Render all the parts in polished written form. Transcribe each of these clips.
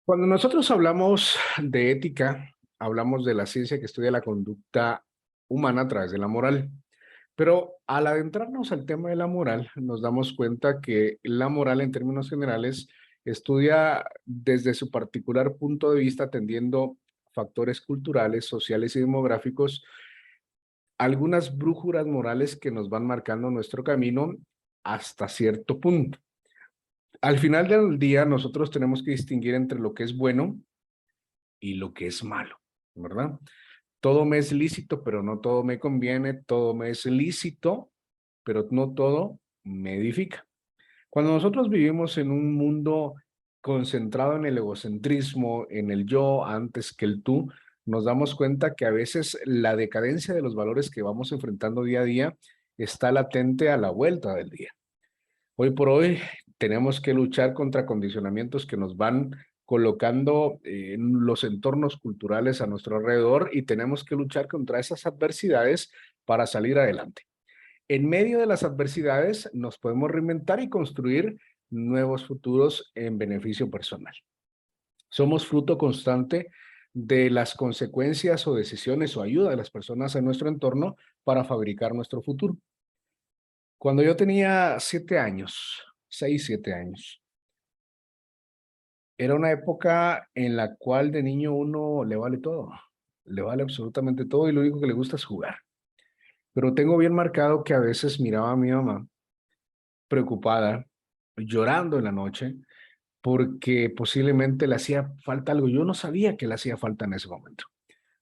Cuando nosotros hablamos de ética, hablamos de la ciencia que estudia la conducta humana a través de la moral. Pero al adentrarnos al tema de la moral, nos damos cuenta que la moral en términos generales estudia desde su particular punto de vista, atendiendo factores culturales, sociales y demográficos, algunas brújulas morales que nos van marcando nuestro camino hasta cierto punto. Al final del día, nosotros tenemos que distinguir entre lo que es bueno y lo que es malo, ¿verdad? Todo me es lícito, pero no todo me conviene, todo me es lícito, pero no todo me edifica. Cuando nosotros vivimos en un mundo concentrado en el egocentrismo, en el yo antes que el tú, nos damos cuenta que a veces la decadencia de los valores que vamos enfrentando día a día está latente a la vuelta del día. Hoy por hoy tenemos que luchar contra condicionamientos que nos van colocando en los entornos culturales a nuestro alrededor y tenemos que luchar contra esas adversidades para salir adelante. En medio de las adversidades nos podemos reinventar y construir nuevos futuros en beneficio personal. Somos fruto constante de las consecuencias o decisiones o ayuda de las personas en nuestro entorno para fabricar nuestro futuro. Cuando yo tenía 7 años, 6, 7 años, era una época en la cual de niño uno le vale todo, le vale absolutamente todo y lo único que le gusta es jugar. Pero tengo bien marcado que a veces miraba a mi mamá preocupada, llorando en la noche, porque posiblemente le hacía falta algo. Yo no sabía que le hacía falta en ese momento.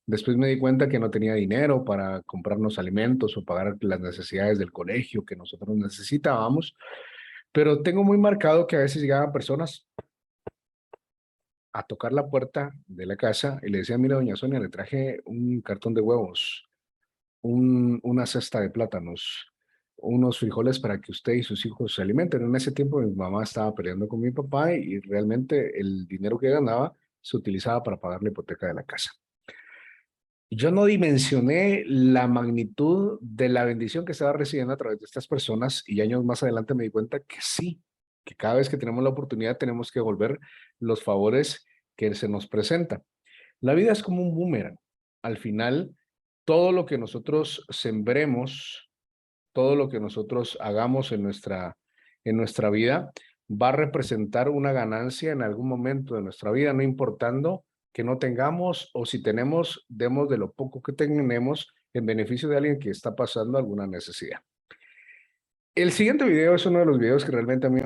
Después me di cuenta que no tenía dinero para comprarnos alimentos o pagar las necesidades del colegio que nosotros necesitábamos, pero tengo muy marcado que a veces llegaban personas a tocar la puerta de la casa y le decían, mira, doña Sonia, le traje un cartón de huevos, una cesta de plátanos, unos frijoles para que usted y sus hijos se alimenten. En ese tiempo mi mamá estaba peleando con mi papá y realmente el dinero que ganaba se utilizaba para pagar la hipoteca de la casa. Yo no dimensioné la magnitud de la bendición que estaba recibiendo a través de estas personas y años más adelante me di cuenta que sí, que cada vez que tenemos la oportunidad tenemos que devolver los favores que se nos presentan. La vida es como un boomerang. Al final, todo lo que nosotros sembremos, todo lo que nosotros hagamos en nuestra vida, va a representar una ganancia en algún momento de nuestra vida, no importando que no tengamos o si tenemos, demos de lo poco que tenemos en beneficio de alguien que está pasando alguna necesidad. El siguiente video es uno de los videos que realmente a mí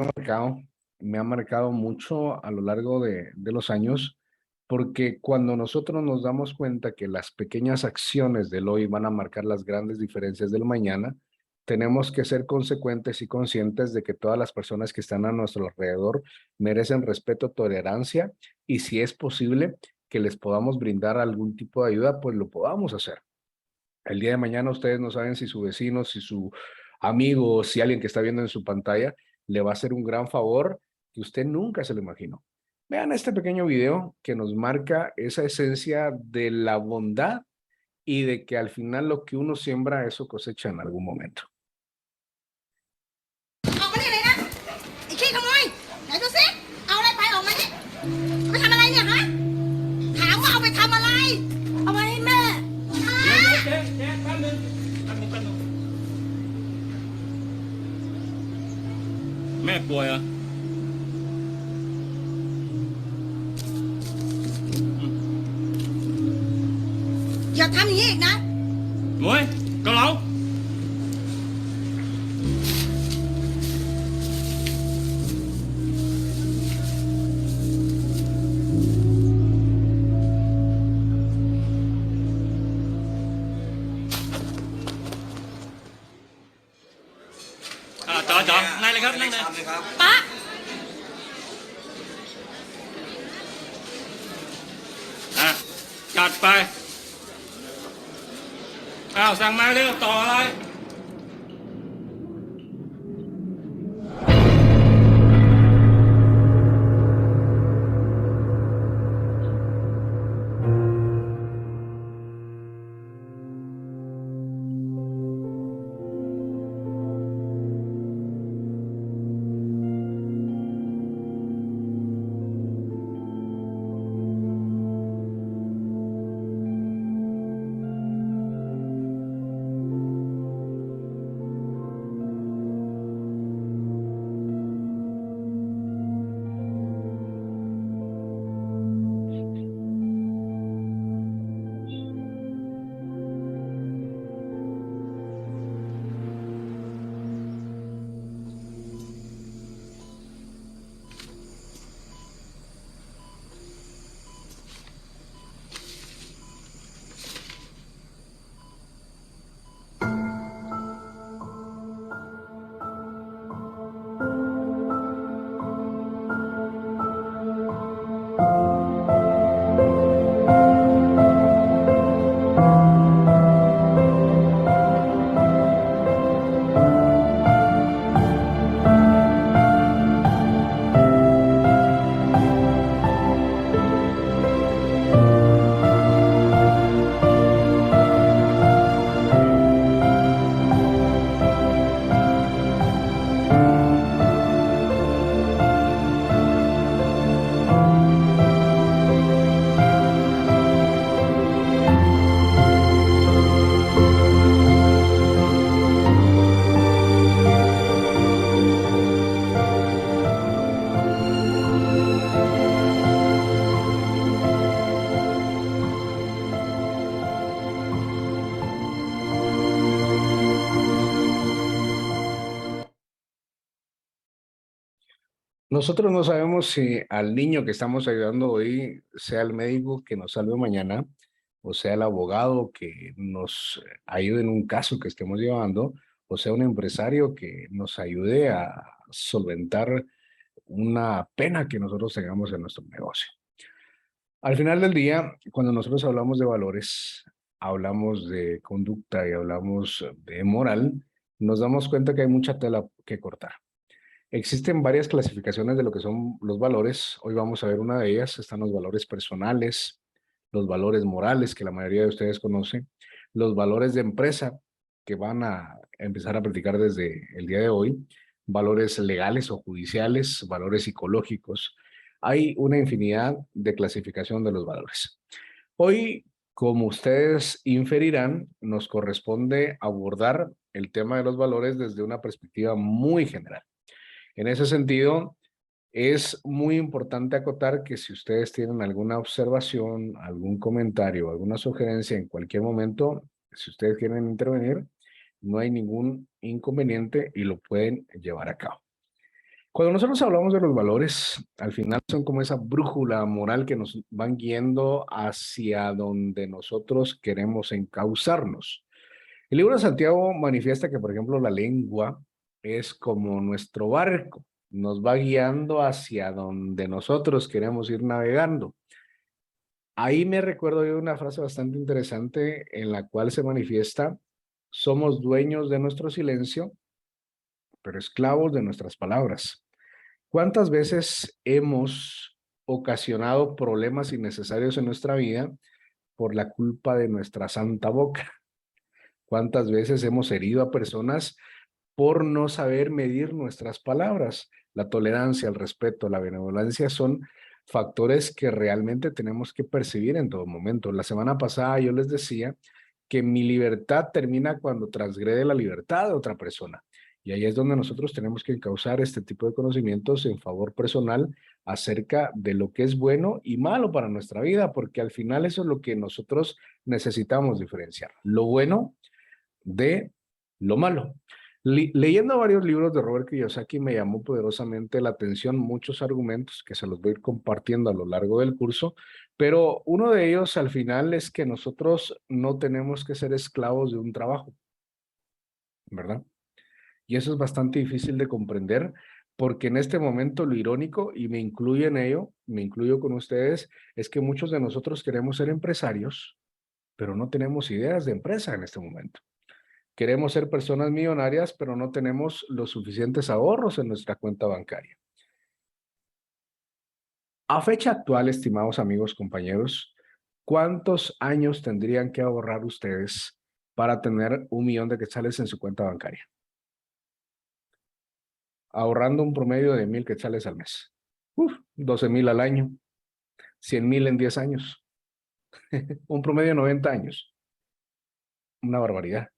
me ha marcado mucho a lo largo de los años, porque cuando nosotros nos damos cuenta que las pequeñas acciones del hoy van a marcar las grandes diferencias del mañana, tenemos que ser consecuentes y conscientes de que todas las personas que están a nuestro alrededor merecen respeto, tolerancia y si es posible que les podamos brindar algún tipo de ayuda, pues lo podamos hacer. El día de mañana ustedes no saben si su vecino, si su amigo, si alguien que está viendo en su pantalla le va a hacer un gran favor que usted nunca se lo imaginó. Vean este pequeño video que nos marca esa esencia de la bondad y de que al final lo que uno siembra, eso cosecha en algún momento. ออกมานี่เลยนะไอ้ขี้ขโมยไหนดูสิเอาอะไรไปออกมานี่เอาไปทำอะไรเนี่ยฮะถามว่าเอาไปทำอะไรเอาไปให้แม่ใช่เจ๊แป๊บนึงแม่ป่วยเหรออย่าทำอย่างนี้อีกนะ หมวยเกาเหลาจ๋อนั่งเลยครับนั่งเลย ป๊า จัดไปอ้าวสั่งมาเร็วต่ออะไร Nosotros no sabemos si al niño que estamos ayudando hoy sea el médico que nos salve mañana o sea el abogado que nos ayude en un caso que estemos llevando o sea un empresario que nos ayude a solventar una pena que nosotros tengamos en nuestro negocio. Al final del día, cuando nosotros hablamos de valores, hablamos de conducta y hablamos de moral, nos damos cuenta que hay mucha tela que cortar. Existen varias clasificaciones de lo que son los valores. Hoy vamos a ver una de ellas. Están los valores personales, los valores morales, que la mayoría de ustedes conocen, los valores de empresa, que van a empezar a practicar desde el día de hoy, valores legales o judiciales, valores psicológicos. Hay una infinidad de clasificación de los valores. Hoy, como ustedes inferirán, nos corresponde abordar el tema de los valores desde una perspectiva muy general. En ese sentido, es muy importante acotar que si ustedes tienen alguna observación, algún comentario, alguna sugerencia en cualquier momento, si ustedes quieren intervenir, no hay ningún inconveniente y lo pueden llevar a cabo. Cuando nosotros hablamos de los valores, al final son como esa brújula moral que nos van guiando hacia donde nosotros queremos encauzarnos. El libro de Santiago manifiesta que, por ejemplo, la lengua es como nuestro barco, nos va guiando hacia donde nosotros queremos ir navegando. Ahí me recuerdo yo una frase bastante interesante en la cual se manifiesta, somos dueños de nuestro silencio, pero esclavos de nuestras palabras. ¿Cuántas veces hemos ocasionado problemas innecesarios en nuestra vida por la culpa de nuestra santa boca? ¿Cuántas veces hemos herido a personas por no saber medir nuestras palabras? La tolerancia, el respeto, la benevolencia son factores que realmente tenemos que percibir en todo momento. La semana pasada yo les decía que mi libertad termina cuando transgrede la libertad de otra persona. Y ahí es donde nosotros tenemos que encauzar este tipo de conocimientos en favor personal acerca de lo que es bueno y malo para nuestra vida, porque al final eso es lo que nosotros necesitamos diferenciar. Lo bueno de lo malo. Leyendo varios libros de Robert Kiyosaki me llamó poderosamente la atención muchos argumentos que se los voy a ir compartiendo a lo largo del curso, pero uno de ellos al final es que nosotros no tenemos que ser esclavos de un trabajo, ¿verdad? Y eso es bastante difícil de comprender porque en este momento lo irónico, y me incluyo en ello, me incluyo con ustedes, es que muchos de nosotros queremos ser empresarios, pero no tenemos ideas de empresa en este momento. Queremos ser personas millonarias, pero no tenemos los suficientes ahorros en nuestra cuenta bancaria. A fecha actual, estimados amigos, compañeros, ¿cuántos años tendrían que ahorrar ustedes para tener 1 millón de quetzales en su cuenta bancaria? Ahorrando un promedio de 1,000 quetzales al mes. 12,000 al año. 100,000 en 10 años. Un promedio de 90 años. Una barbaridad.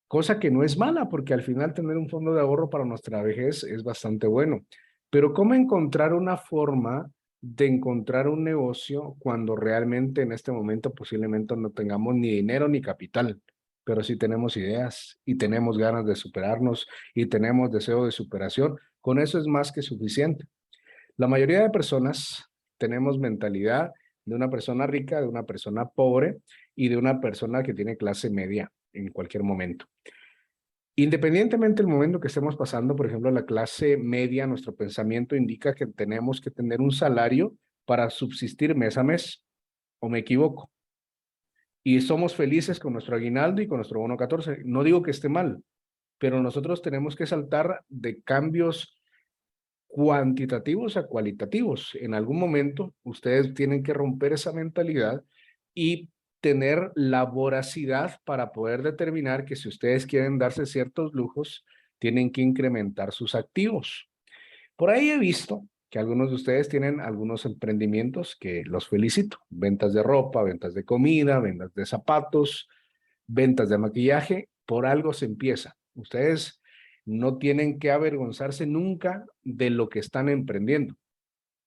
Cosa que no es mala, porque al final tener un fondo de ahorro para nuestra vejez es bastante bueno. Pero ¿cómo encontrar una forma de encontrar un negocio cuando realmente en este momento posiblemente no tengamos ni dinero ni capital? Pero sí tenemos ideas y tenemos ganas de superarnos y tenemos deseo de superación. Con eso es más que suficiente. La mayoría de personas tenemos mentalidad de una persona rica, de una persona pobre y de una persona que tiene clase media en cualquier momento. Independientemente del momento que estemos pasando, por ejemplo, la clase media, nuestro pensamiento indica que tenemos que tener un salario para subsistir mes a mes, ¿o me equivoco? Y somos felices con nuestro aguinaldo y con nuestro bono 14. No digo que esté mal, pero nosotros tenemos que saltar de cambios cuantitativos a cualitativos. En algún momento ustedes tienen que romper esa mentalidad y tener la voracidad para poder determinar que si ustedes quieren darse ciertos lujos, tienen que incrementar sus activos. Por ahí he visto que algunos de ustedes tienen algunos emprendimientos que los felicito. Ventas de ropa, ventas de comida, ventas de zapatos, ventas de maquillaje. Por algo se empieza. Ustedes no tienen que avergonzarse nunca de lo que están emprendiendo.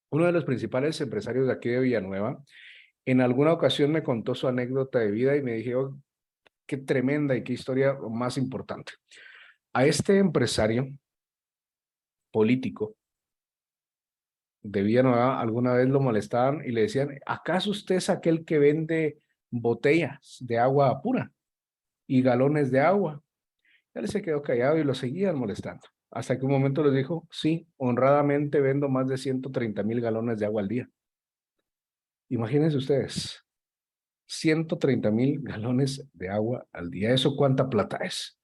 Uno de los principales empresarios de aquí de Villanueva, en alguna ocasión me contó su anécdota de vida y me dije, oh, qué tremenda y qué historia más importante. A este empresario político debían o alguna vez lo molestaban y le decían, ¿acaso usted es aquel que vende botellas de agua pura y galones de agua? Él se quedó callado y lo seguían molestando. Hasta que un momento les dijo, sí, honradamente vendo más de 130,000 galones de agua al día. Imagínense ustedes, 130,000 galones de agua al día. ¿Eso cuánta plata es?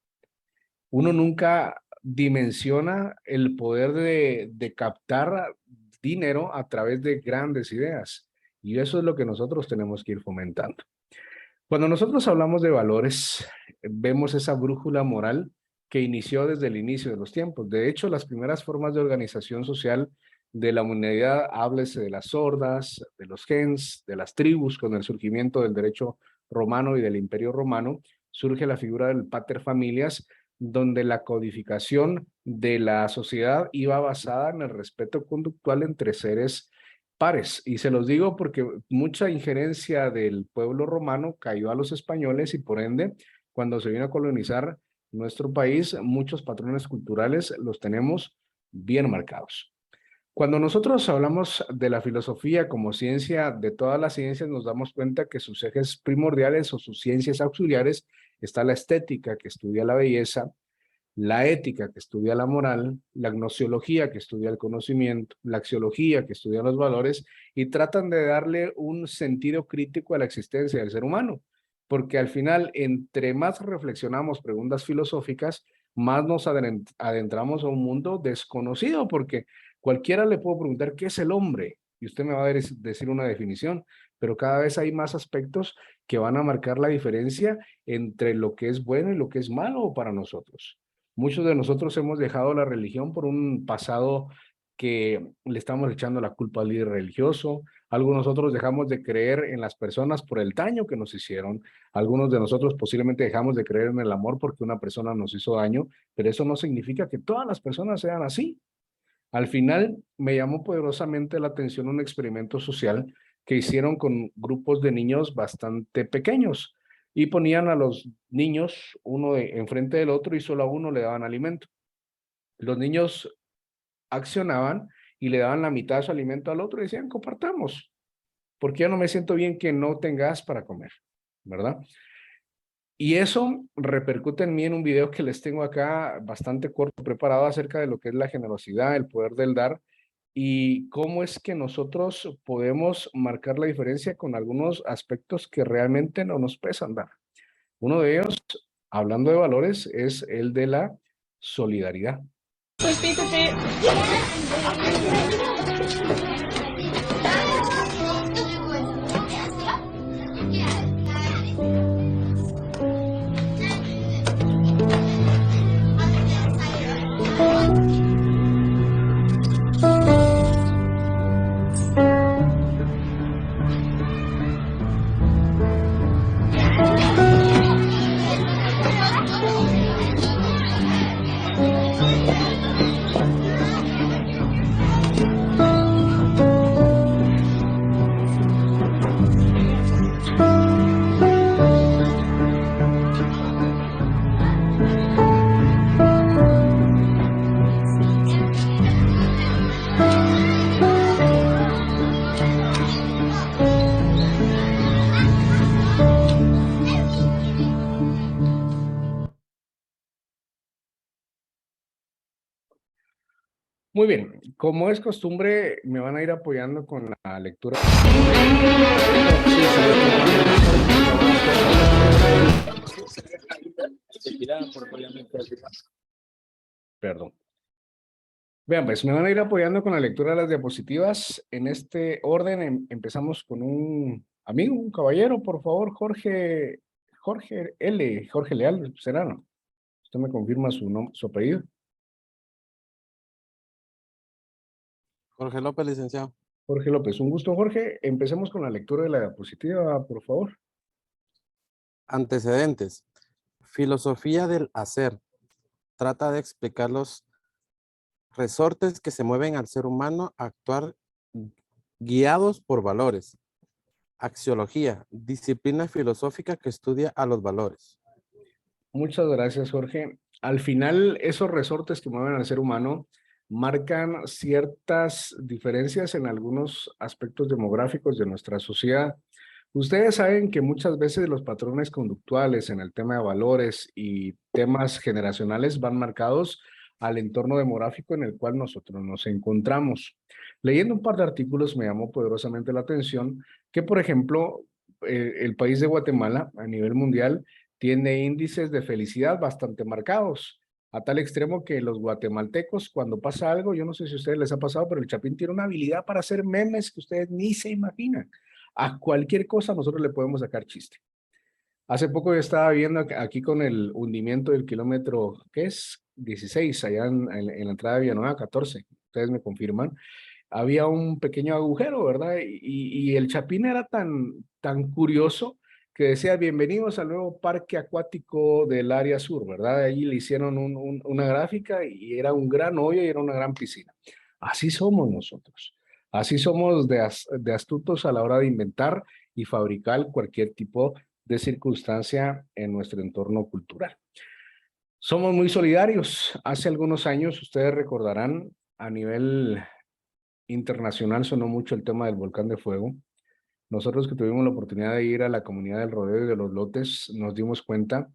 Uno nunca dimensiona el poder de captar dinero a través de grandes ideas. Y eso es lo que nosotros tenemos que ir fomentando. Cuando nosotros hablamos de valores, vemos esa brújula moral que inició desde el inicio de los tiempos. De hecho, las primeras formas de organización social de la humanidad, háblese de las hordas, de los gens, de las tribus, con el surgimiento del derecho romano y del imperio romano, surge la figura del pater familias, donde la codificación de la sociedad iba basada en el respeto conductual entre seres pares. Y se los digo porque mucha injerencia del pueblo romano cayó a los españoles y por ende, cuando se vino a colonizar nuestro país, muchos patrones culturales los tenemos bien marcados. Cuando nosotros hablamos de la filosofía como ciencia de todas las ciencias, nos damos cuenta que sus ejes primordiales o sus ciencias auxiliares está la estética, que estudia la belleza, la ética, que estudia la moral, la gnosiología, que estudia el conocimiento, la axiología, que estudia los valores, y tratan de darle un sentido crítico a la existencia del ser humano, porque al final, entre más reflexionamos preguntas filosóficas, más nos adentramos a un mundo desconocido, porque cualquiera le puedo preguntar qué es el hombre, y usted me va a decir una definición, pero cada vez hay más aspectos que van a marcar la diferencia entre lo que es bueno y lo que es malo para nosotros. Muchos de nosotros hemos dejado la religión por un pasado que le estamos echando la culpa al líder religioso. Algunos nosotros dejamos de creer en las personas por el daño que nos hicieron. Algunos de nosotros posiblemente dejamos de creer en el amor porque una persona nos hizo daño, pero eso no significa que todas las personas sean así. Al final me llamó poderosamente la atención un experimento social que hicieron con grupos de niños bastante pequeños y ponían a los niños uno enfrente del otro y solo a uno le daban alimento. Los niños accionaban y le daban la mitad de su alimento al otro y decían, compartamos, porque yo no me siento bien que no tengas para comer, ¿verdad? Y eso repercute en mí en un video que les tengo acá bastante corto preparado acerca de lo que es la generosidad, el poder del dar y cómo es que nosotros podemos marcar la diferencia con algunos aspectos que realmente no nos pesan dar. Uno de ellos, hablando de valores, es el de la solidaridad. Muy bien, como es costumbre, me van a ir apoyando con la lectura. Perdón. Vean, pues me van a ir apoyando con la lectura de las diapositivas. En este orden empezamos con un amigo, un caballero, por favor, Jorge Leal Serrano. Usted me confirma su apellido. Jorge López, licenciado. Jorge López, un gusto, Jorge. Empecemos con la lectura de la diapositiva, por favor. Antecedentes. Filosofía del hacer. Trata de explicar los resortes que se mueven al ser humano a actuar guiados por valores. Axiología. Disciplina filosófica que estudia a los valores. Muchas gracias, Jorge. Al final, esos resortes que mueven al ser humano marcan ciertas diferencias en algunos aspectos demográficos de nuestra sociedad. Ustedes saben que muchas veces los patrones conductuales en el tema de valores y temas generacionales van marcados al entorno demográfico en el cual nosotros nos encontramos. Leyendo un par de artículos me llamó poderosamente la atención que, por ejemplo, el país de Guatemala a nivel mundial tiene índices de felicidad bastante marcados, a tal extremo que los guatemaltecos, cuando pasa algo, yo no sé si a ustedes les ha pasado, pero el Chapín tiene una habilidad para hacer memes que ustedes ni se imaginan. A cualquier cosa nosotros le podemos sacar chiste. Hace poco yo estaba viendo aquí con el hundimiento del kilómetro, ¿qué es? 16, allá en la entrada de Villanueva, 14, ustedes me confirman. Había un pequeño agujero, ¿verdad? Y el Chapín era tan curioso que decía, bienvenidos al nuevo parque acuático del área sur, ¿verdad? Allí le hicieron una gráfica y era un gran hoyo y era una gran piscina. Así somos nosotros. Así somos de astutos a la hora de inventar y fabricar cualquier tipo de circunstancia en nuestro entorno cultural. Somos muy solidarios. Hace algunos años, ustedes recordarán, a nivel internacional sonó mucho el tema del volcán de fuego. Nosotros que tuvimos la oportunidad de ir a la comunidad del Rodeo y de los Lotes, nos dimos cuenta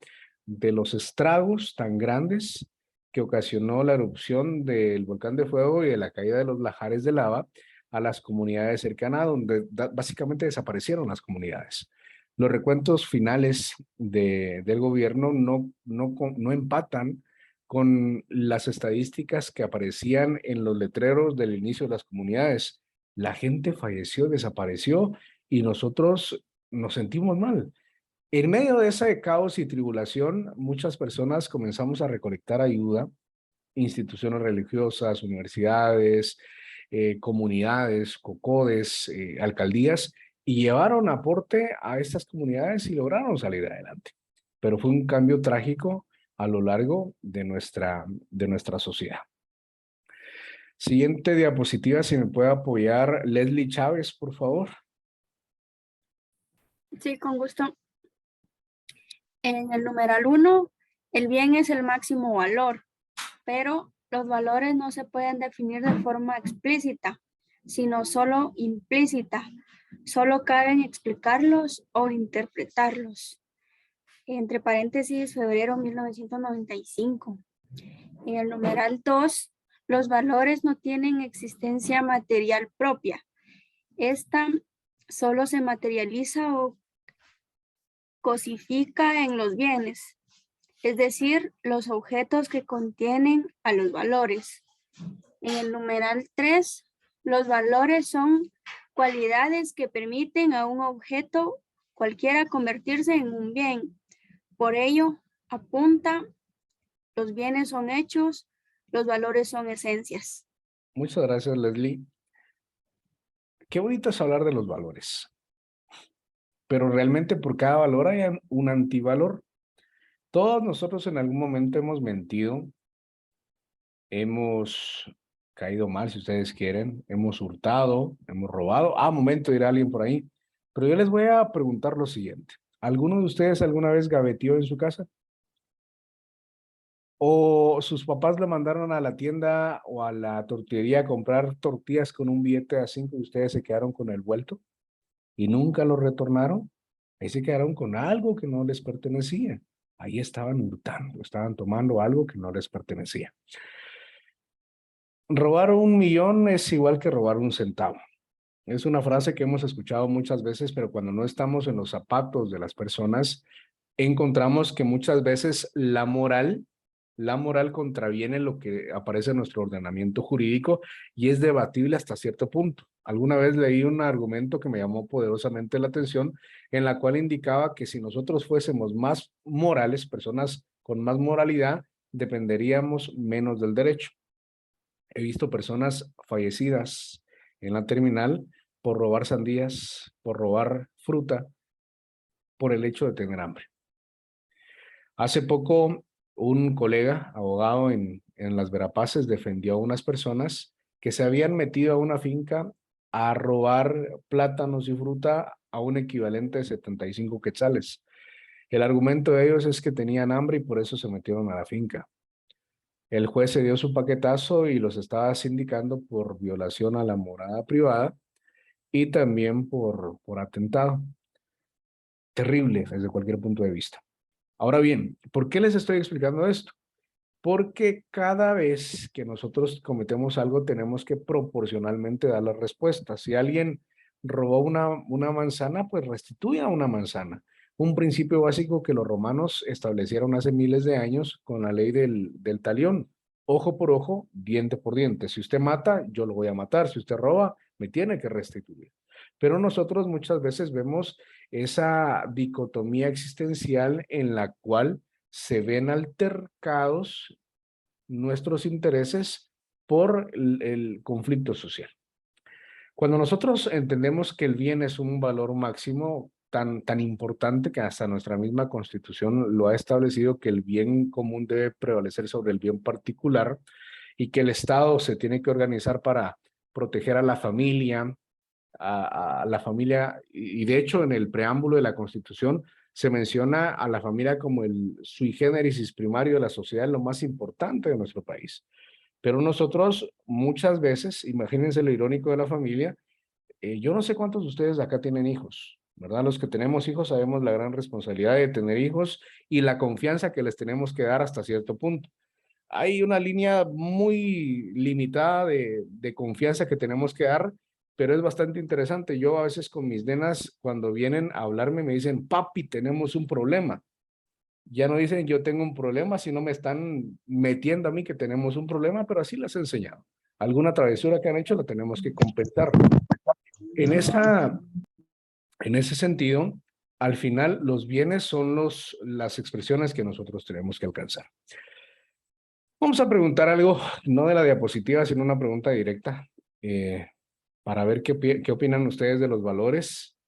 de los estragos tan grandes que ocasionó la erupción del volcán de fuego y de la caída de los lajares de lava a las comunidades cercanas, donde básicamente desaparecieron las comunidades. Los recuentos finales del gobierno no empatan con las estadísticas que aparecían en los letreros del inicio de las comunidades. La gente falleció, desapareció y nosotros nos sentimos mal. En medio de ese caos y tribulación, muchas personas comenzamos a recolectar ayuda, instituciones religiosas, universidades, comunidades, COCODES, alcaldías, y llevaron aporte a estas comunidades y lograron salir adelante. Pero fue un cambio trágico a lo largo de nuestra sociedad. Siguiente diapositiva, si me puede apoyar Leslie Chávez, por favor. Sí, con gusto. En el numeral 1, el bien es el máximo valor, pero los valores no se pueden definir de forma explícita, sino solo implícita. Solo caben explicarlos o interpretarlos. Entre paréntesis, febrero 1995. En el numeral 2, los valores no tienen existencia material propia. Esta solo se materializa o cosifica en los bienes, es decir, los objetos que contienen a los valores. En el numeral 3, los valores son cualidades que permiten a un objeto cualquiera convertirse en un bien. Por ello, apunta, los bienes son hechos, los valores son esencias. Muchas gracias, Leslie. Qué bonito es hablar de los valores. Pero realmente por cada valor hay un antivalor. Todos nosotros en algún momento hemos mentido, hemos caído mal, si ustedes quieren, hemos hurtado, hemos robado. Momento, dirá alguien por ahí. Pero yo les voy a preguntar lo siguiente. ¿Alguno de ustedes alguna vez gaveteó en su casa? ¿O sus papás le mandaron a la tienda o a la tortillería a comprar tortillas con un billete de 5 y ustedes se quedaron con el vuelto y nunca lo retornaron? Ahí se quedaron con algo que no les pertenecía. Ahí estaban hurtando, estaban tomando algo que no les pertenecía. Robar 1 millón es igual que robar 1 centavo. Es una frase que hemos escuchado muchas veces, pero cuando no estamos en los zapatos de las personas, encontramos que muchas veces la moral contraviene lo que aparece en nuestro ordenamiento jurídico y es debatible hasta cierto punto. Alguna vez leí un argumento que me llamó poderosamente la atención, en la cual indicaba que si nosotros fuésemos más morales, personas con más moralidad, dependeríamos menos del derecho. He visto personas fallecidas en la terminal por robar sandías, por robar fruta, por el hecho de tener hambre. Hace poco, un colega, abogado en Las Verapaces, defendió a unas personas que se habían metido a una finca a robar plátanos y fruta a un equivalente de 75 quetzales. El argumento de ellos es que tenían hambre y por eso se metieron a la finca. El juez se dio su paquetazo y los estaba sindicando por violación a la morada privada y también por atentado. Terrible desde cualquier punto de vista. Ahora bien, ¿por qué les estoy explicando esto? Porque cada vez que nosotros cometemos algo tenemos que proporcionalmente dar la respuesta. Si alguien robó una manzana, pues restituya una manzana. Un principio básico que los romanos establecieron hace miles de años con la ley del talión. Ojo por ojo, diente por diente. Si usted mata, yo lo voy a matar. Si usted roba, me tiene que restituir. Pero nosotros muchas veces vemos esa dicotomía existencial en la cual se ven altercados nuestros intereses por el conflicto social. Cuando nosotros entendemos que el bien es un valor máximo tan importante que hasta nuestra misma Constitución lo ha establecido, que el bien común debe prevalecer sobre el bien particular y que el Estado se tiene que organizar para proteger a la familia, a la familia, y de hecho en el preámbulo de la Constitución se menciona a la familia como el sui generis primario de la sociedad, lo más importante de nuestro país. Pero nosotros muchas veces, imagínense lo irónico de la familia, yo no sé cuántos de ustedes acá tienen hijos, ¿verdad? Los que tenemos hijos sabemos la gran responsabilidad de tener hijos y la confianza que les tenemos que dar hasta cierto punto. Hay una línea muy limitada de confianza que tenemos que dar, pero es bastante interesante. Yo a veces con mis nenas, cuando vienen a hablarme, me dicen, papi, tenemos un problema. Ya no dicen yo tengo un problema, sino me están metiendo a mí que tenemos un problema, pero así les he enseñado. Alguna travesura que han hecho la tenemos que compensar. En ese sentido, al final, los bienes son las expresiones que nosotros tenemos que alcanzar. Vamos a preguntar algo, no de la diapositiva, sino una pregunta directa, para ver qué opinan ustedes de los valores.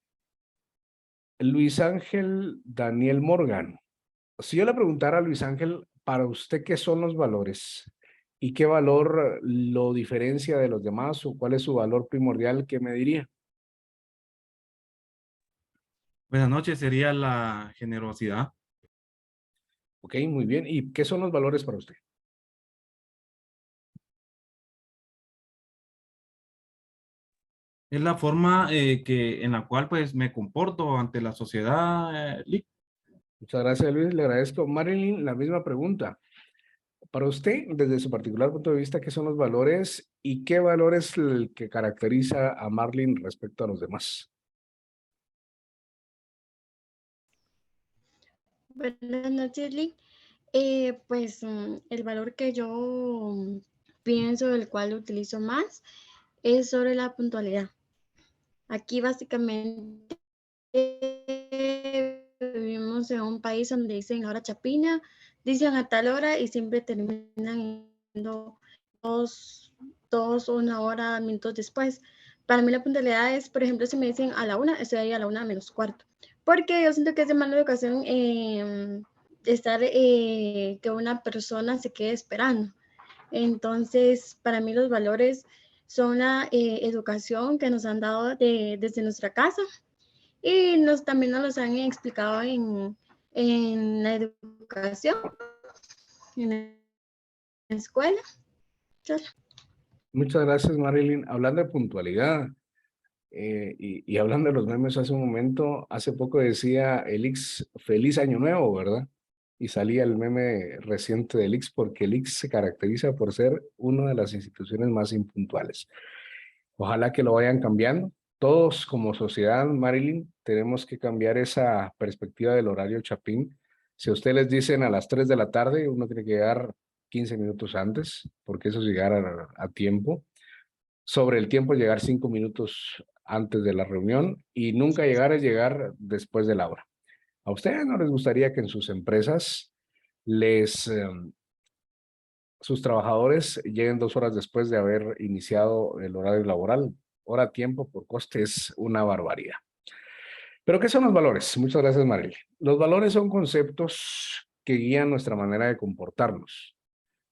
Luis Ángel Daniel Morgan. Si yo le preguntara a Luis Ángel, para usted, ¿qué son los valores? ¿Y qué valor lo diferencia de los demás? ¿O cuál es su valor primordial? ¿Qué me diría? Buenas noches, sería la generosidad. Ok, muy bien. ¿Y qué son los valores para usted? Es la forma en la cual pues me comporto ante la sociedad. Muchas gracias, Luis. Le agradezco. Marilyn, la misma pregunta. Para usted, desde su particular punto de vista, ¿qué son los valores y qué valor es el que caracteriza a Marlene respecto a los demás? Buenas noches, Lee. Pues el valor que yo pienso, el cual utilizo más, es sobre la puntualidad. Aquí básicamente vivimos en un país donde dicen ahora chapina, dicen a tal hora y siempre terminan yendo dos o una hora, minutos después. Para mí la puntualidad es, por ejemplo, si me dicen a la 1, estoy ahí a la 1:15. Porque yo siento que es de mala educación estar que una persona se quede esperando. Entonces, para mí los valores son la educación que nos han dado desde nuestra casa y también nos los han explicado en la educación, en la escuela. Muchas gracias, Marilyn. Hablando de puntualidad y hablando de los memes hace un momento, hace poco decía Elix, feliz año nuevo, ¿verdad? Y salía el meme reciente de Elix porque Elix se caracteriza por ser una de las instituciones más impuntuales. Ojalá que lo vayan cambiando. Todos como sociedad, Marilyn, tenemos que cambiar esa perspectiva del horario chapín. Si a ustedes les dicen a las 3 de la tarde, uno tiene que llegar 15 minutos antes, porque eso es llegar a tiempo. Sobre el tiempo, llegar 5 minutos antes de la reunión y nunca llegar es llegar después de la hora. ¿A ustedes no les gustaría que en sus empresas sus trabajadores lleguen 2 horas después de haber iniciado el horario laboral? Hora tiempo por coste es una barbaridad. ¿Pero qué son los valores? Muchas gracias, Marily. Los valores son conceptos que guían nuestra manera de comportarnos.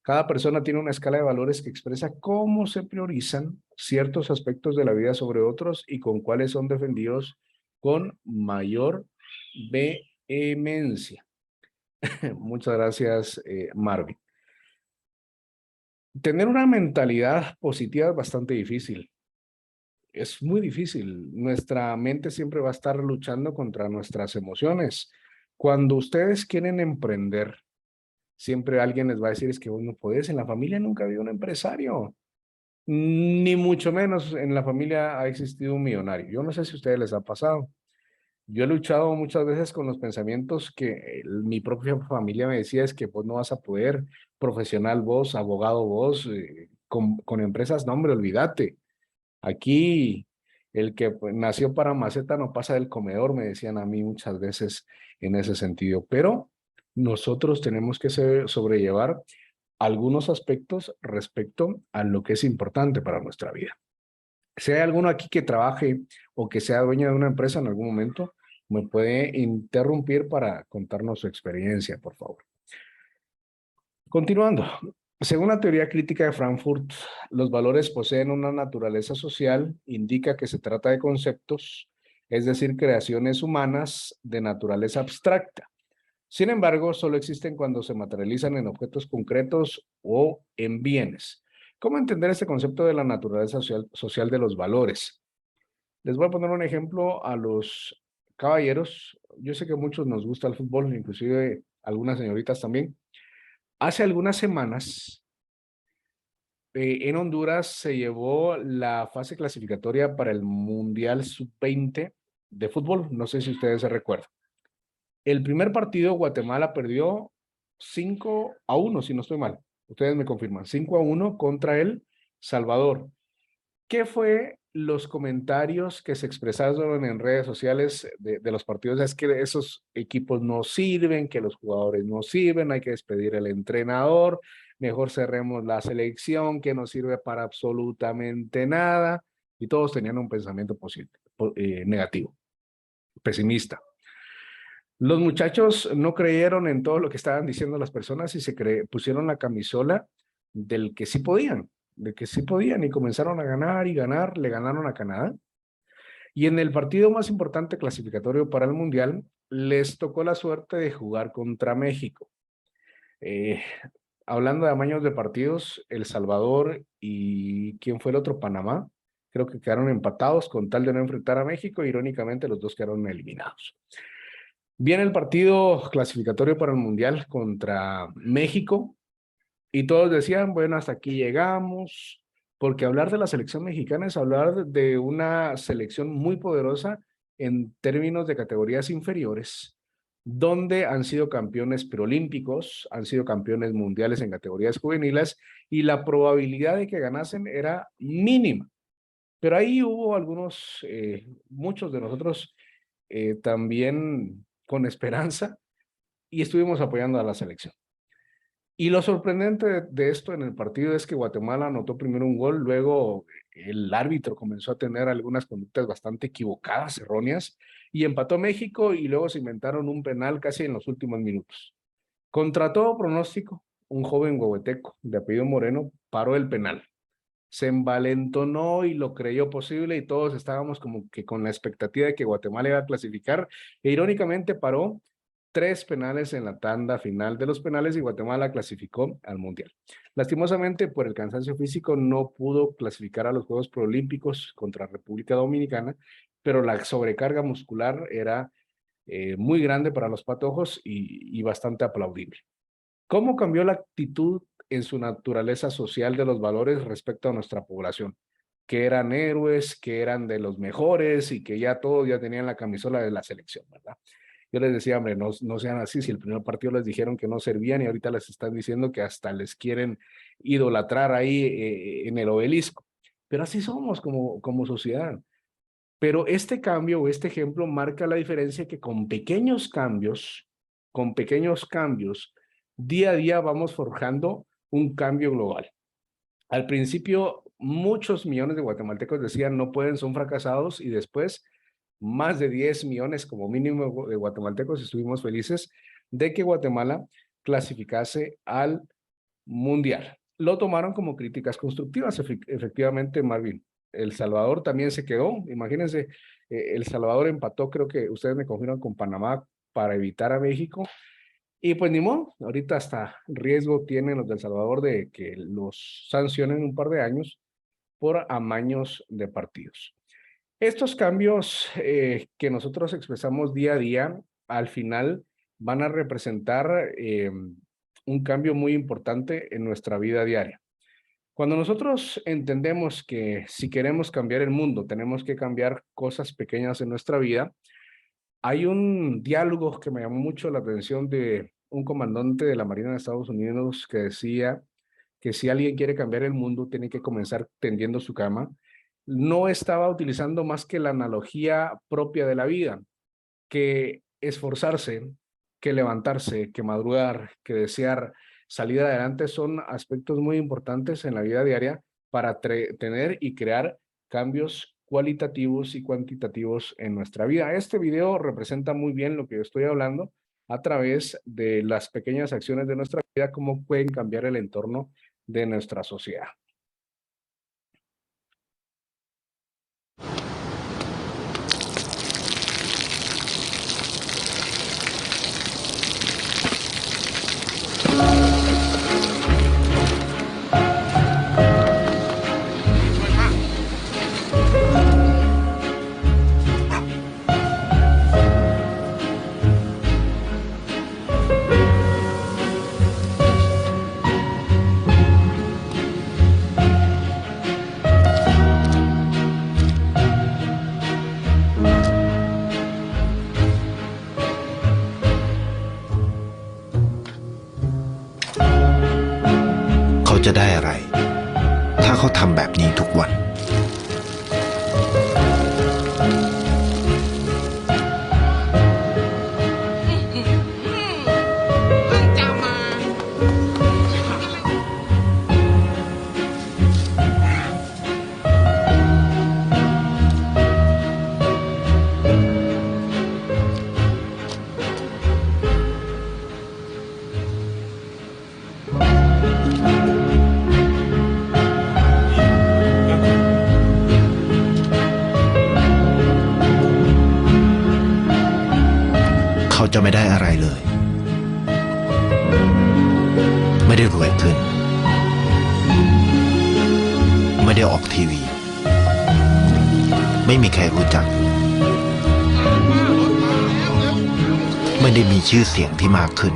Cada persona tiene una escala de valores que expresa cómo se priorizan ciertos aspectos de la vida sobre otros y con cuáles son defendidos con mayor vehemencia. Muchas gracias, Marvin. Tener una mentalidad positiva es bastante difícil. Es muy difícil. Nuestra mente siempre va a estar luchando contra nuestras emociones. Cuando ustedes quieren emprender, siempre alguien les va a decir, es que vos no podés, en la familia nunca ha habido un empresario, ni mucho menos en la familia ha existido un millonario. Yo no sé si a ustedes les ha pasado. Yo he luchado muchas veces con los pensamientos que mi propia familia me decía, es que vos no vas a poder, profesional vos, abogado vos, con empresas, no hombre, olvídate. Aquí el que pues, nació para maceta no pasa del comedor, me decían a mí muchas veces en ese sentido, pero nosotros tenemos que sobrellevar algunos aspectos respecto a lo que es importante para nuestra vida. Si hay alguno aquí que trabaje o que sea dueño de una empresa en algún momento, me puede interrumpir para contarnos su experiencia, por favor. Continuando, según la teoría crítica de Frankfurt, los valores poseen una naturaleza social, indica que se trata de conceptos, es decir, creaciones humanas de naturaleza abstracta. Sin embargo, solo existen cuando se materializan en objetos concretos o en bienes. ¿Cómo entender este concepto de la naturaleza social de los valores? Les voy a poner un ejemplo a los caballeros. Yo sé que a muchos nos gusta el fútbol, inclusive algunas señoritas también. Hace algunas semanas, en Honduras se llevó la fase clasificatoria para el Mundial Sub-20 de fútbol. No sé si ustedes se recuerdan. El primer partido, Guatemala perdió 5-1, si no estoy mal. Ustedes me confirman. 5-1 contra El Salvador. ¿Qué fue los comentarios que se expresaron en redes sociales de los partidos? Es que esos equipos no sirven, que los jugadores no sirven, hay que despedir al entrenador, mejor cerremos la selección que no sirve para absolutamente nada. Y todos tenían un pensamiento negativo, pesimista. Los muchachos no creyeron en todo lo que estaban diciendo las personas y pusieron la camisola del que sí podían, de que sí podían y comenzaron a ganar y ganar, le ganaron a Canadá. Y en el partido más importante clasificatorio para el Mundial, les tocó la suerte de jugar contra México. Hablando de amaños de partidos, El Salvador y ¿quién fue el otro? Panamá, creo que quedaron empatados con tal de no enfrentar a México. Irónicamente, los dos quedaron eliminados. Viene el partido clasificatorio para el Mundial contra México y todos decían, bueno, hasta aquí llegamos, porque hablar de la selección mexicana es hablar de una selección muy poderosa en términos de categorías inferiores, donde han sido campeones preolímpicos, han sido campeones mundiales en categorías juveniles y la probabilidad de que ganasen era mínima. Pero ahí hubo algunos, muchos de nosotros también con esperanza y estuvimos apoyando a la selección. Y lo sorprendente de esto en el partido es que Guatemala anotó primero un gol, luego el árbitro comenzó a tener algunas conductas bastante equivocadas, erróneas, y empató México y luego se inventaron un penal casi en los últimos minutos. Contra todo pronóstico, un joven huehueteco de apellido Moreno paró el penal. Se envalentonó y lo creyó posible y todos estábamos como que con la expectativa de que Guatemala iba a clasificar e irónicamente paró 3 penales en la tanda final de los penales y Guatemala clasificó al Mundial. Lastimosamente por el cansancio físico no pudo clasificar a los Juegos Proolímpicos contra República Dominicana, pero la sobrecarga muscular era muy grande para los patojos y bastante aplaudible. ¿Cómo cambió la actitud en su naturaleza social de los valores respecto a nuestra población? Que eran héroes, que eran de los mejores y que ya todos ya tenían la camisola de la selección, ¿verdad? Yo les decía, hombre, no sean así, si el primer partido les dijeron que no servían y ahorita les están diciendo que hasta les quieren idolatrar ahí en el obelisco. Pero así somos como sociedad. Pero este cambio o este ejemplo marca la diferencia que con pequeños cambios, día a día vamos forjando un cambio global. Al principio, muchos millones de guatemaltecos decían no pueden, son fracasados y después más de 10 millones como mínimo de guatemaltecos estuvimos felices de que Guatemala clasificase al Mundial. Lo tomaron como críticas constructivas, efectivamente, Marvin. El Salvador también se quedó, imagínense, El Salvador empató, creo que ustedes me confirman, con Panamá para evitar a México Y pues ni modo, ahorita hasta riesgo tienen los de El Salvador de que los sancionen un par de años por amaños de partidos. Estos cambios que nosotros expresamos día a día, al final van a representar un cambio muy importante en nuestra vida diaria. Cuando nosotros entendemos que si queremos cambiar el mundo, tenemos que cambiar cosas pequeñas en nuestra vida, hay un diálogo que me llamó mucho la atención de un comandante de la Marina de Estados Unidos que decía que si alguien quiere cambiar el mundo, tiene que comenzar tendiendo su cama. No estaba utilizando más que la analogía propia de la vida, que esforzarse, que levantarse, que madrugar, que desear salir adelante son aspectos muy importantes en la vida diaria para tener y crear cambios cualitativos y cuantitativos en nuestra vida. Este video representa muy bien lo que yo estoy hablando a través de las pequeñas acciones de nuestra vida, cómo pueden cambiar el entorno de nuestra sociedad.เขาจะได้อะไร ถ้าเขาทำแบบนี้ทุกวัน เขาจะไม่ได้อะไรเลย ไม่ได้รวยขึ้น ไม่ได้ออกทีวี ไม่มีใครรู้จัก ไม่ได้มีชื่อเสียงที่มากขึ้น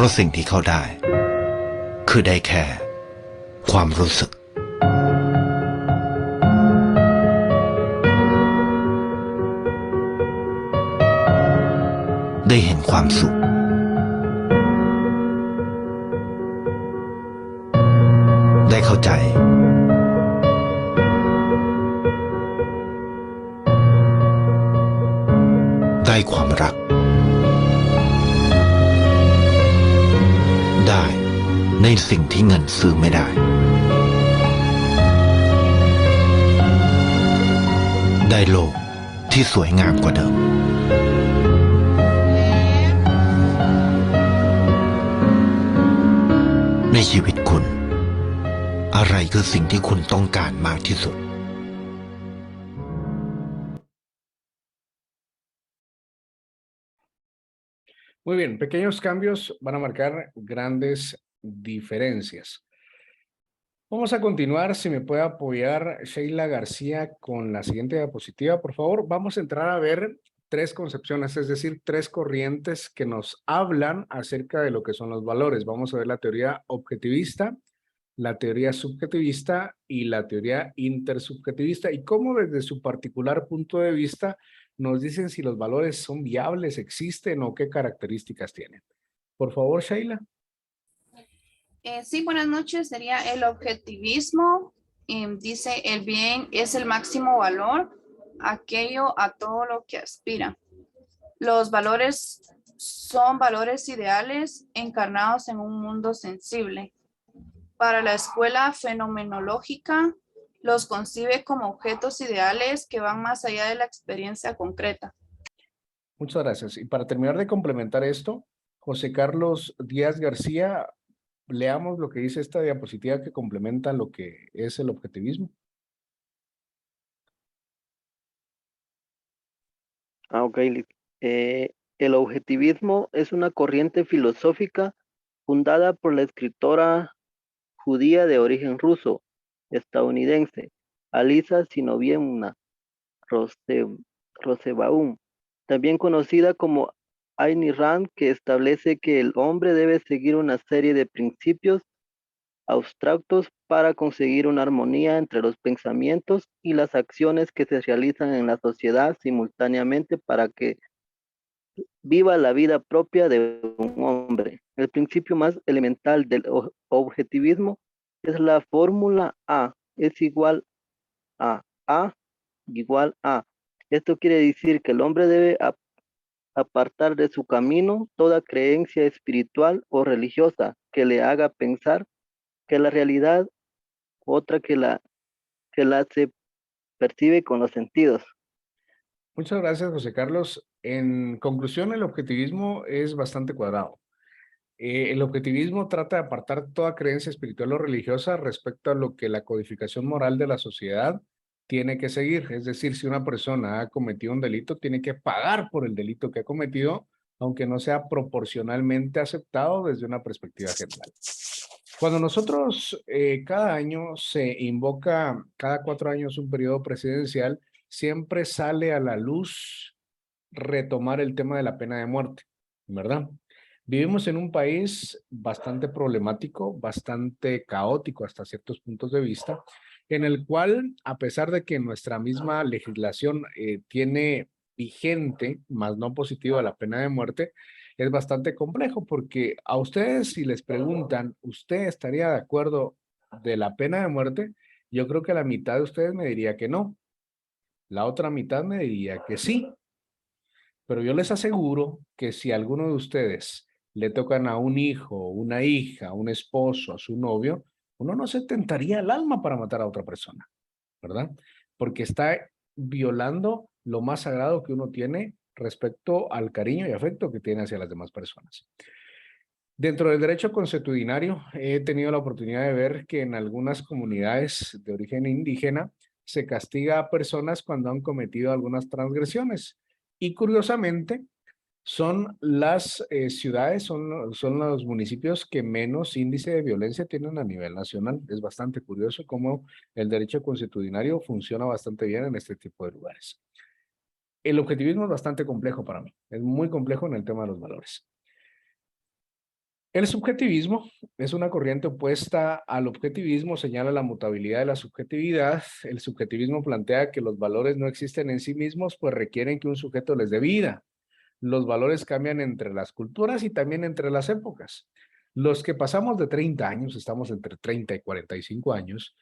เพราะสิ่งที่เขาได้ คือได้แค่ความรู้สึก ได้เห็นความสุข ได้เข้าใจ ได้ความรัก ได้ในสิ่งที่เงินซื้อไม่ได้ ได้โลกที่สวยงามกว่าเดิม ในชีวิตคุณ อะไรคือสิ่งที่คุณต้องการมากที่สุด Muy bien, pequeños cambios van a marcar grandes diferencias. Vamos a continuar, si me puede apoyar Sheila García con la siguiente diapositiva, por favor. Vamos a entrar a ver tres concepciones, es decir, tres corrientes que nos hablan acerca de lo que son los valores. Vamos a ver la teoría objetivista, la teoría subjetivista y la teoría intersubjetivista, y cómo desde su particular punto de vista nos dicen si los valores son viables, existen o qué características tienen. Por favor, Sheila. Sí, buenas noches. Sería el objetivismo. Dice, el bien es el máximo valor, aquello a todo lo que aspira. Los valores son valores ideales encarnados en un mundo sensible. Para la escuela fenomenológica, los concibe como objetos ideales que van más allá de la experiencia concreta. Muchas gracias. Y para terminar de complementar esto, José Carlos Díaz García, leamos lo que dice esta diapositiva que complementa lo que es el objetivismo. Ok, el objetivismo es una corriente filosófica fundada por la escritora judía de origen ruso, estadounidense, Alisa Sinovievna Rosenbaum, también conocida como Ayn Rand, que establece que el hombre debe seguir una serie de principios abstractos para conseguir una armonía entre los pensamientos y las acciones que se realizan en la sociedad simultáneamente para que viva la vida propia de un hombre. El principio más elemental del objetivismo es la fórmula A es igual a A igual a. Esto quiere decir que el hombre debe apartar de su camino toda creencia espiritual o religiosa que le haga pensar que la realidad otra que la se percibe con los sentidos. Muchas gracias, José Carlos. En conclusión, el objetivismo es bastante cuadrado. El objetivismo trata de apartar toda creencia espiritual o religiosa respecto a lo que la codificación moral de la sociedad tiene que seguir. Es decir, si una persona ha cometido un delito, tiene que pagar por el delito que ha cometido, aunque no sea proporcionalmente aceptado desde una perspectiva general. Cuando nosotros cada año se invoca, cada 4 años un periodo presidencial, siempre sale a la luz retomar el tema de la pena de muerte, ¿verdad? Vivimos en un país bastante problemático, bastante caótico hasta ciertos puntos de vista, en el cual, a pesar de que nuestra misma legislación tiene vigente, más no positiva, la pena de muerte, es bastante complejo porque a ustedes si les preguntan, ¿usted estaría de acuerdo de la pena de muerte? Yo creo que la mitad de ustedes me diría que no. La otra mitad me diría que sí. Pero yo les aseguro que si a alguno de ustedes le tocan a un hijo, una hija, un esposo, a su novio, uno no se tentaría el alma para matar a otra persona, ¿verdad? Porque está violando lo más sagrado que uno tiene respecto al cariño y afecto que tiene hacia las demás personas. Dentro del derecho consuetudinario, he tenido la oportunidad de ver que en algunas comunidades de origen indígena se castiga a personas cuando han cometido algunas transgresiones. Y curiosamente, son las ciudades, son los municipios que menos índice de violencia tienen a nivel nacional. Es bastante curioso cómo el derecho consuetudinario funciona bastante bien en este tipo de lugares. El objetivismo es bastante complejo para mí. Es muy complejo en el tema de los valores. El subjetivismo es una corriente opuesta al objetivismo, señala la mutabilidad de la subjetividad. El subjetivismo plantea que los valores no existen en sí mismos, pues requieren que un sujeto les dé vida. Los valores cambian entre las culturas y también entre las épocas. Los que pasamos de 30 años, estamos entre 30 y 45 años,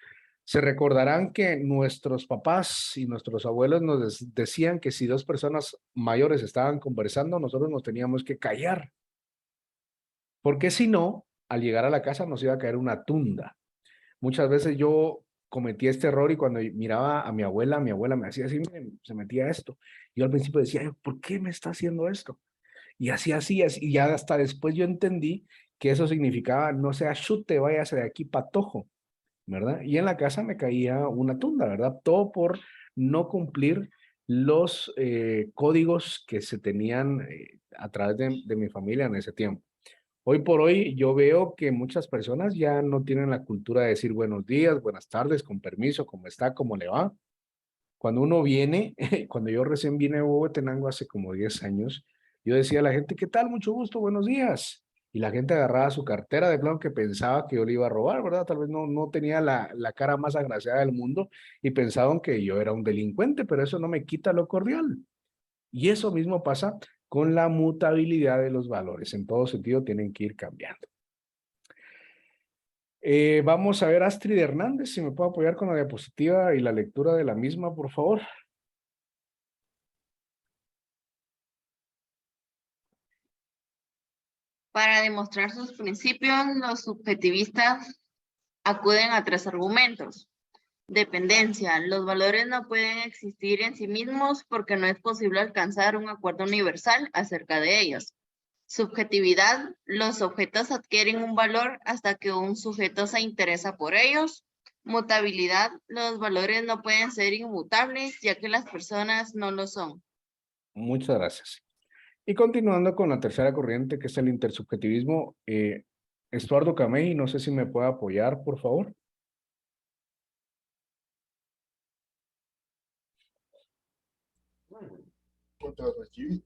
se recordarán que nuestros papás y nuestros abuelos nos decían que si dos personas mayores estaban conversando, nosotros nos teníamos que callar. Porque si no, al llegar a la casa nos iba a caer una tunda. Muchas veces yo cometí este error y cuando miraba a mi abuela me hacía así, se metía esto. Yo al principio decía, ¿por qué me está haciendo esto? Y así, y ya hasta después yo entendí que eso significaba, no sea chute, váyase de aquí patojo, ¿verdad? Y en la casa me caía una tunda, ¿verdad? Todo por no cumplir los códigos que se tenían a través de mi familia en ese tiempo. Hoy por hoy yo veo que muchas personas ya no tienen la cultura de decir buenos días, buenas tardes, con permiso, cómo está, cómo le va. Cuando uno viene, cuando yo recién vine a Huehuetenango hace como 10 años, yo decía a la gente, ¿qué tal? Mucho gusto, buenos días. Y la gente agarraba su cartera de plano que pensaba que yo le iba a robar, ¿verdad? Tal vez no tenía la cara más agraciada del mundo y pensaban que yo era un delincuente, pero eso no me quita lo cordial. Y eso mismo pasa con la mutabilidad de los valores. En todo sentido tienen que ir cambiando. Vamos a ver Astrid Hernández, si me puedo apoyar con la diapositiva y la lectura de la misma, por favor. Para demostrar sus principios, los subjetivistas acuden a 3 argumentos. Dependencia. Los valores no pueden existir en sí mismos porque no es posible alcanzar un acuerdo universal acerca de ellos. Subjetividad. Los objetos adquieren un valor hasta que un sujeto se interesa por ellos. Mutabilidad. Los valores no pueden ser inmutables ya que las personas no lo son. Muchas gracias. Y continuando con la tercera corriente, que es el intersubjetivismo, Estuardo Camey, no sé si me puede apoyar, por favor. Contra los relativismos.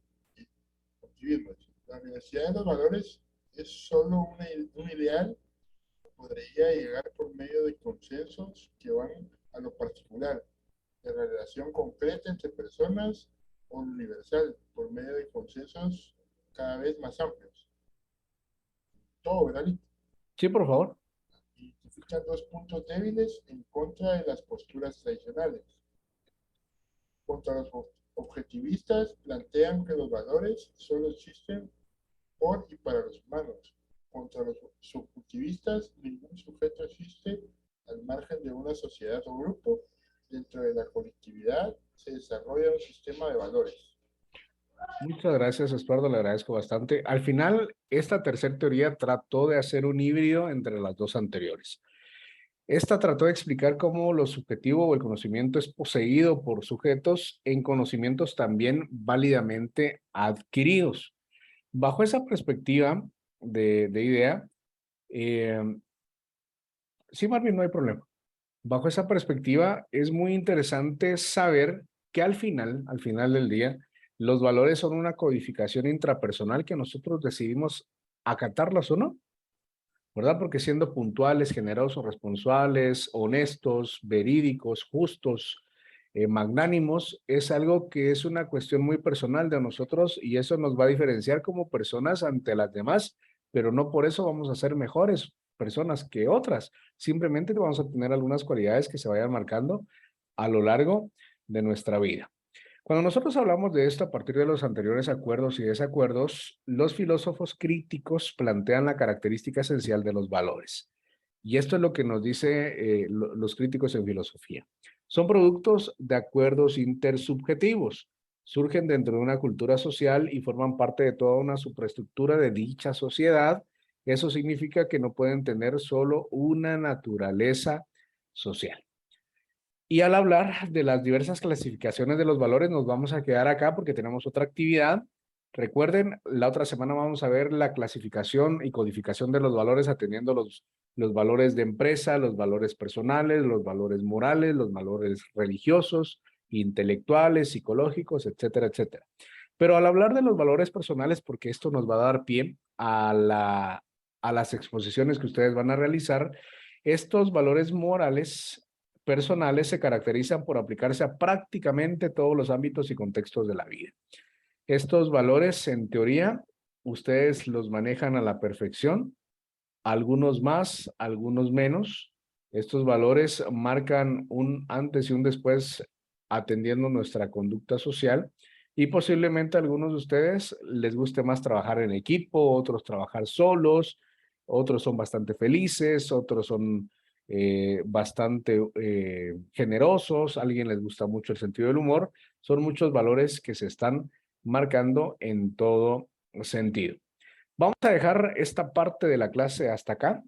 La universidad de los valores es solo un ideal que podría llegar por medio de consensos que van a lo particular, de la relación concreta entre personas o lo universal, por medio de consensos cada vez más amplios. Todo, ¿verdad? Sí, por favor. Identifican 2 puntos débiles en contra de las posturas tradicionales. Contra los objetivistas plantean que los valores solo existen por y para los humanos. Contra los subjetivistas, ningún sujeto existe al margen de una sociedad o grupo. Dentro de la colectividad se desarrolla un sistema de valores. Muchas gracias, Estuardo, le agradezco bastante. Al final, esta tercera teoría trató de hacer un híbrido entre las 2 anteriores. Esta trató de explicar cómo lo subjetivo o el conocimiento es poseído por sujetos en conocimientos también válidamente adquiridos. Bajo esa perspectiva de idea, sí, Marvin, no hay problema. Bajo esa perspectiva, es muy interesante saber que al final del día, los valores son una codificación intrapersonal que nosotros decidimos acatarlos o no, ¿verdad? Porque siendo puntuales, generosos, responsables, honestos, verídicos, justos, magnánimos, es algo que es una cuestión muy personal de nosotros y eso nos va a diferenciar como personas ante las demás, pero no por eso vamos a ser mejores personas que otras. Simplemente vamos a tener algunas cualidades que se vayan marcando a lo largo de nuestra vida. Cuando nosotros hablamos de esto a partir de los anteriores acuerdos y desacuerdos, los filósofos críticos plantean la característica esencial de los valores. Y esto es lo que nos dice los críticos en filosofía. Son productos de acuerdos intersubjetivos. Surgen dentro de una cultura social y forman parte de toda una superestructura de dicha sociedad. Eso significa que no pueden tener solo una naturaleza social. Y al hablar de las diversas clasificaciones de los valores, nos vamos a quedar acá porque tenemos otra actividad. Recuerden, la otra semana vamos a ver la clasificación y codificación de los valores atendiendo los valores de empresa, los valores personales, los valores morales, los valores religiosos, intelectuales, psicológicos, etcétera, etcétera. Pero al hablar de los valores personales, porque esto nos va a dar pie a las exposiciones que ustedes van a realizar, estos valores morales personales se caracterizan por aplicarse a prácticamente todos los ámbitos y contextos de la vida. Estos valores, en teoría, ustedes los manejan a la perfección, algunos más, algunos menos. Estos valores marcan un antes y un después atendiendo nuestra conducta social y posiblemente a algunos de ustedes les guste más trabajar en equipo, otros trabajar solos, otros son bastante felices, otros son bastante generosos, a alguien les gusta mucho el sentido del humor. Son muchos valores que se están marcando en todo sentido. Vamos a dejar esta parte de la clase hasta acá.